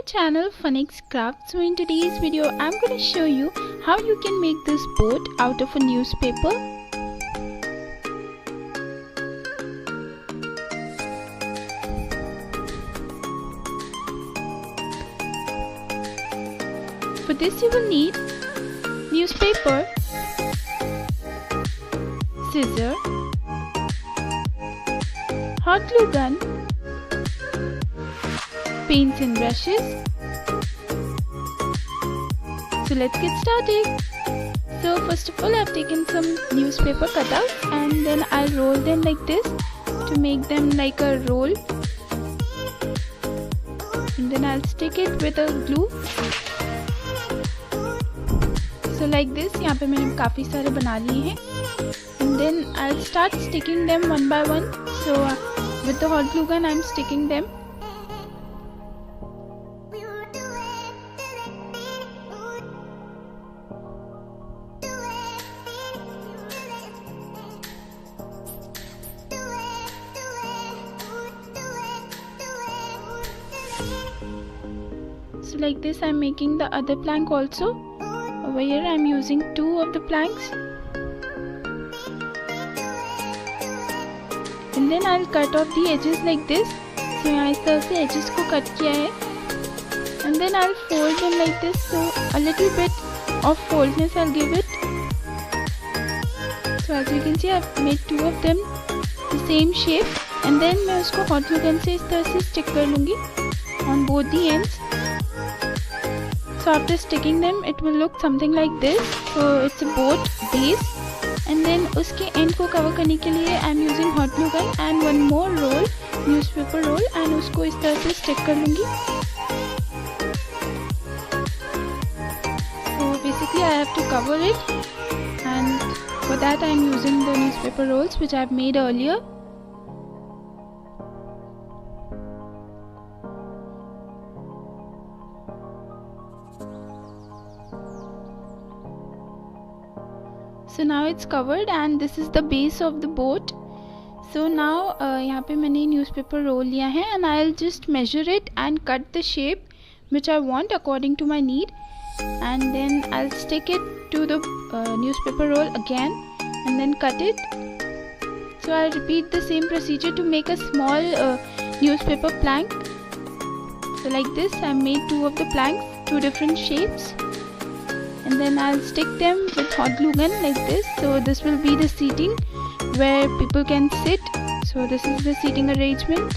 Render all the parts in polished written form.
channel Phoenix Craft. So in today's video I'm going to show you how you can make this boat out of a newspaper. For this you will need newspaper, scissor, hot glue gun, paints and brushes. So let's get started. So first of all, I've taken some newspaper cutouts and then I'll roll them like this to make them like a roll, and then I'll stick it with a glue. So like this, यहाँ पे मैंने काफ़ी सारे बना लिए हैं, and then I'll start sticking them one by one. So with the hot glue gun I'm sticking them. So like this I'm making the other plank also. Over here I'm using 2 of the planks. And then I'll cut off the edges like this. So यहाँ इस तरह से edges को cut किया है. And then I'll fold them like this. So a little bit of foldness I'll give it. So as you can see I've made 2 of them the same shape. And then मैं उसको hot glue gun से इस तरह से stick कर लूँगी on both the ends. So after sticking them it will look something like this. So it's a boat base, and then उसके end को cover करने के लिए I'm using hot glue gun and one more roll, newspaper roll, and उसको इस तरह से stick कर लूँगी. So basically I have to cover it, and for that I'm using the newspaper rolls which I've made earlier. So now it's covered and this is the base of the boat. So now यहाँ पे मैंने newspaper roll लिया है, and I'll just measure it and cut the shape which I want according to my need, and then I'll stick it to the newspaper roll again and then cut it. So I'll repeat the same procedure to make a small newspaper plank. So like this I made 2 of the planks, 2 different shapes. And then I'll stick them with hot glue gun like this. So this will be the seating where people can sit. So this is the seating arrangement.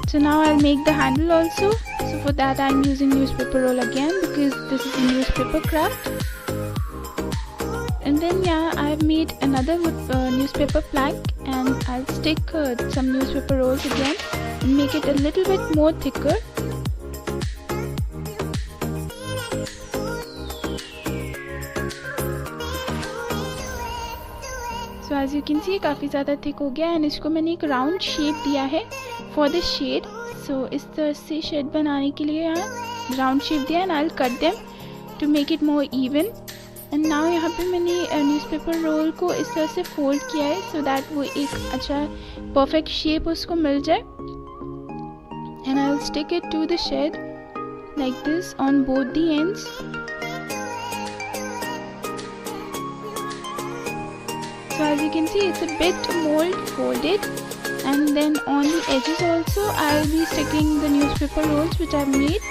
So now I'll make the handle also. So for that I'm using newspaper roll again because this is a newspaper craft. And then yeah, I've made another newspaper plank, and I'll stick some newspaper rolls again and make it a little bit more thicker. So as you can see काफ़ी ज़्यादा thick हो गया, and इसको मैंने एक round shape दिया है for the shade. So इस तरह से shade बनाने के लिए यहाँ round shape दिया, and I'll cut them to make it more even. And now यहाँ पे मैंने newspaper roll को इस तरह से fold किया है so that वो एक अच्छा perfect shape उसको मिल जाए. And I'll stick it to the shed like this on both the ends. So as you can see it's a bit mold folded, and then on the edges also I'll be sticking the newspaper rolls which I've made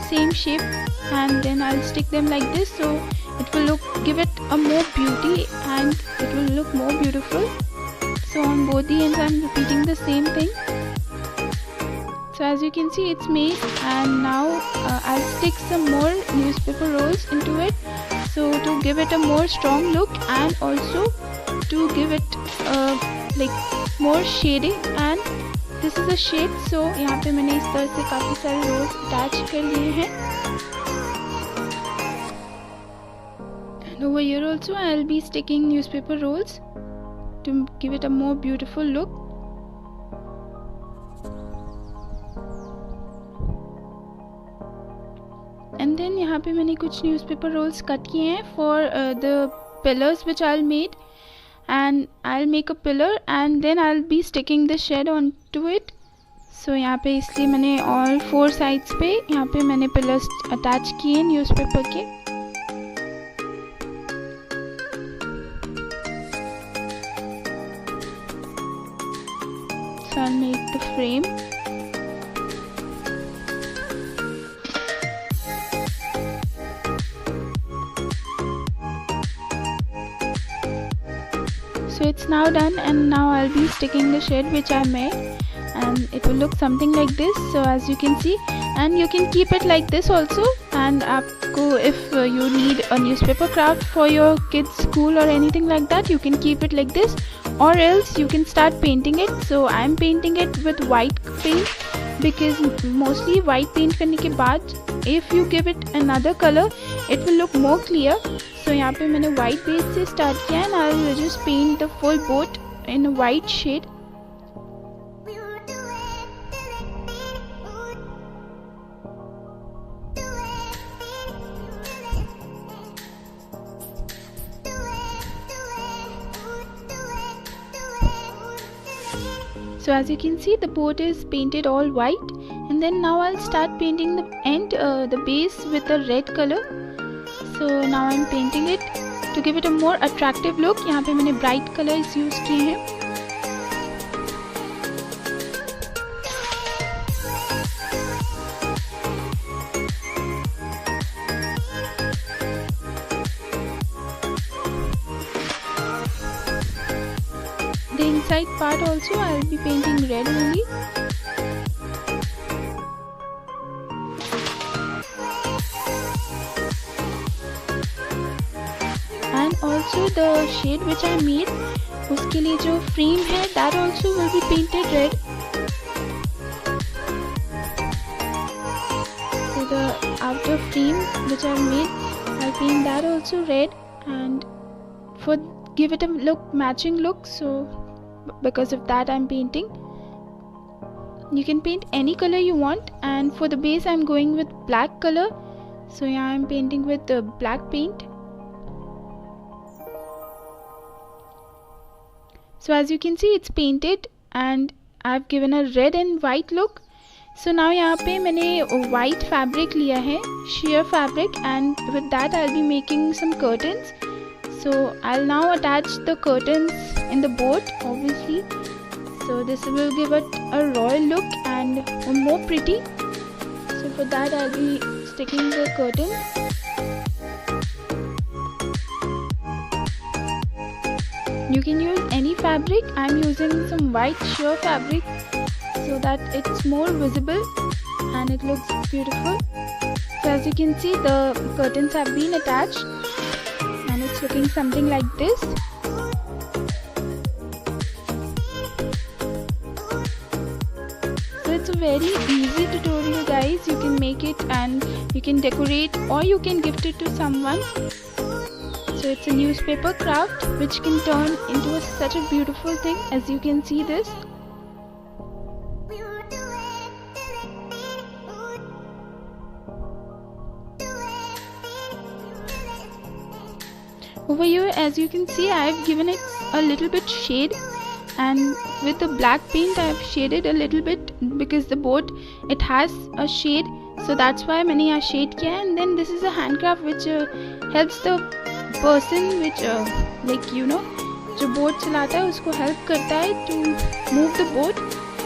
same shape, and then I'll stick them like this so it will give it a more beauty and it will look more beautiful. So on both the ends I'm repeating the same thing. So as you can see it's made, and now I'll stick some more newspaper rolls into it, so to give it a more strong look and also to give it like more shading. And this is a shade. So यहाँ पे मैंने इस तरह से काफ़ी सारे rolls attach कर लिए हैं. And over here also I'll be sticking newspaper rolls to give it a more beautiful look. And then यहाँ पे मैंने कुछ newspaper rolls cut किए हैं for the pillars which I'll made. and I'll make a pillar and then I'll be sticking the shed onto it. So यहाँ पे इसलिए मैंने all 4 sides पे यहाँ पे मैंने pillars attach किए न्यूज़पेपर के. So I'll make the frame. So it's now done, and now I'll be sticking the shed which I made, and it will look something like this. So as you can see, and you can keep it like this also. And आपको if you need a newspaper craft for your kids school or anything like that, you can keep it like this, or else you can start painting it. So I'm painting it with white paint because mostly white paint करने के बाद if you give it another color it will look more clear. So यहाँ पे मैंने white base से start किया and I will just paint the full boat in a white shade. So as you can see, the boat is painted all white, and then now I'll start painting the end, the base with a red color. So now I'm painting it to give it a more attractive look. यहाँ पे मैंने bright colors use किए हैं. The inside part also I'll be painting red only. And also the shade which I made, उसके लिए जो frame है that also will be painted red. So the outer frame which I made, I'll paint that also red, and for give it a look matching look. So because of that I'm painting. You can paint any color you want, and for the base I'm going with black color. So yeah, I'm painting with the black paint. So as you can see, it's painted and I've given a red and white look. So now यहाँ पे मैंने white fabric लिया है, sheer fabric, and with that I'll be making some curtains. So I'll now attach the curtains in the boat, obviously. So this will give it a royal look and more pretty. So for that I'll be sticking the curtains. You can use any fabric. I'm using some white sheer fabric so that it's more visible and it looks beautiful. So as you can see, the curtains have been attached and it's looking something like this. So it's a very easy tutorial, guys. You can make it and you can decorate or you can gift it to someone. So it's a newspaper craft which can turn into such a beautiful thing, as you can see this. Over here, as you can see, I have given it a little bit shade, and with the black paint I have shaded a little bit because the boat, it has a shade, so that's why मैंने यहाँ shade किया है. And then this is a handcraft which helps the person which like you know जो boat चलाता है उसको help करता है to move the boat.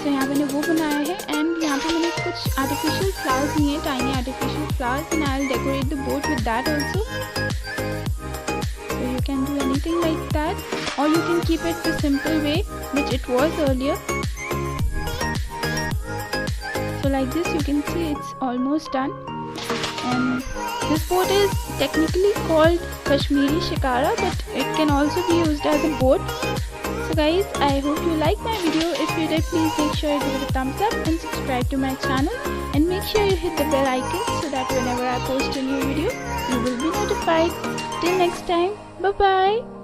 So यहाँ मैंने वो बनाया है, and यहाँ पे मैंने कुछ artificial flowers लिए हैं, tiny artificial flowers, and I'll decorate the boat with that also. So you can do anything like that, or you can keep it the simple way which it was earlier. So like this, you can see it's almost done. And this boat is technically called Kashmiri Shikara, but it can also be used as a boat. So guys, I hope you liked my video. If you did, please make sure you give it a thumbs up and subscribe to my channel, and make sure you hit the bell icon so that whenever I post a new video, you will be notified. Till next time, bye bye.